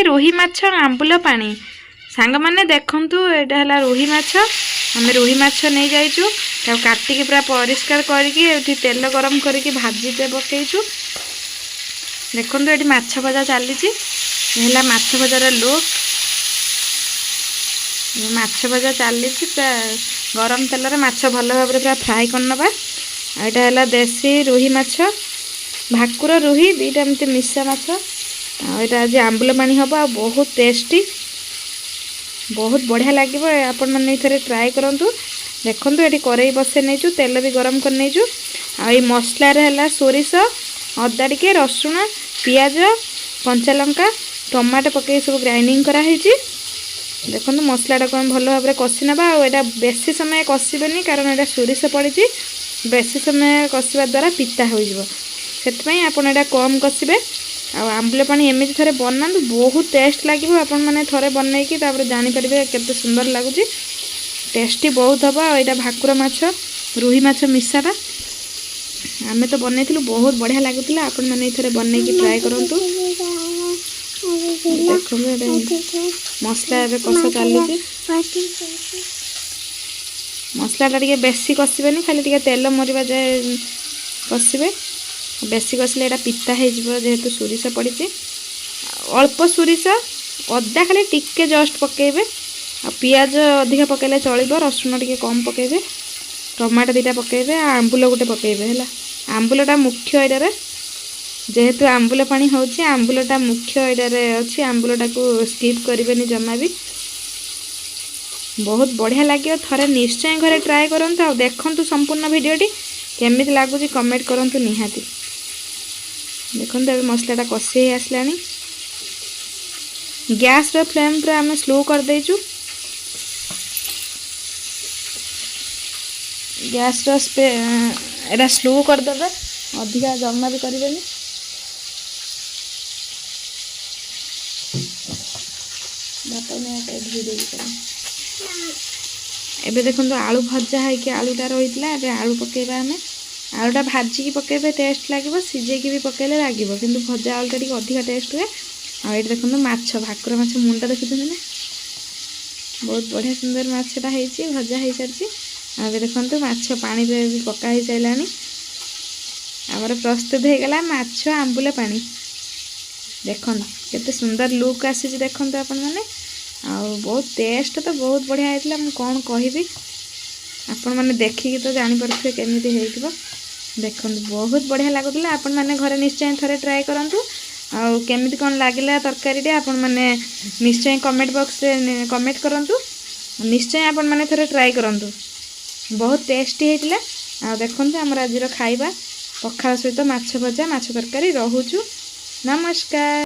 रोही माछ आंबुल पानी सांग मैंने देखंतु एटा हला रोही माछ आम रोही माछ नहीं जाइचु काटिकी पूरा परिष्कार करके तेल गरम करके भाजीटे पकईचु देखो ये माछ भजा चली माछ भजार लुक माछ भजा चली पूरा गरम तेल रे माछ भल भाव पूरा फ्राए करनबा यहाँ है देसी रोही माछ भाकुर रोही दुईटा एमती मिशा माछ यहाँ आज आंबुल पानी हम आ बहुत टेस्टी बहुत बढ़िया लगे आपण मैंने थे ट्राए करूँ देखो ये कड़ई बसे नहीं तेल भी गरम कर नहीं आई मसलार है सोरिष अदा टिके रसुण पियाज कंचा लंका टमाटो पकई सब ग्राइंडिंग कराई देखो मसलाटा को भल भाव में कषि नवा आटा बेसी समय कषिबेनि कारण यहाँ सोरिष पड़ी बेसी समय कषिबा द्वारा पिता हो आपड़ कम कषिबे आंबुल पानी एमती थे बना बहुत टेस्ट लगे आपण मैंने थे बनईकि जानीपर केते सुंदर लगुच टेस्टी बहुत हम यहाँ भाकुर माछ रोही माछ मिसाटा आम तो बनई बहुत बढ़िया लगुला आपण मैंने थे बनईकि ट्राए करूँ देखो मसला ए कषा चली मसलाटा टे बेसी कषिबेनि खाली टे तेल मरिबा जाए कषिबे बेसी कषिले यहाँ पिता हो जेहेतु सोरिष पड़ी अल्प सोरिष अदा खाली टिके जस्ट पकेबे आ पियाज अधिक पकेले चलो रसुण टे कम पकेबे टमाटो दीटा पकेबे आंबुल गोटे पकेबे है आंबुलटा मुख्य यहाँ जेहेतु आंबुल पानी होची आंबुलटा मुख्य यहाँ अच्छी आंबुलटा को स्किप करें जमा भी बहुत बढ़िया लगे थे निश्चय घरे ट्राए करूँ आ देखु संपूर्ण भिडटी केमी लगुच कमेंट करूँ निहाती देखो मसलाटा कषि आसला गैस फ्लेम पूरा आम स्लो कर देचु गैस एटा स्लो करदे अधिका जमा भी करें एबे देखो आलू भजा है कि आलूटा रही है आलू पकेबा आम आलूटा भाजिकी पकेबे टेस्ट लगे सीझेकी भी पकेले लगे कि भजा आलूटा टी अधिका टेस्ट हुए आए देखो माछ भाकुर माछ मुंडा देखुं ना बहुत बढ़िया सुंदर माछटा है भजा हो सारी आगे देखो माछ पानी भी पका हो सारा आमर प्रस्तुत हो गला माछ आंबुल पानी देखो केते सुंदर लुक आसी देखो आपण मैंने बहुत टेस्ट तो बहुत बढ़िया होता मुझे कौन कहि आपण मैंने देखिकी तो जानीपे केमी देखो बहुत बढ़िया लगुला आपण मैंने घरे निश्चय थे ट्राए करूँ केमी कौन लगे तरकारी आपण मैंने निश्चय कमेंट बॉक्स रे कमेंट करूँ निश्चय आपण मैंने थे ट्राए करूँ बहुत टेस्टी होता देखो आमर आज खाइबा पखाल सहित माछ भजा माछ तरकारी रोचु नमस्कार।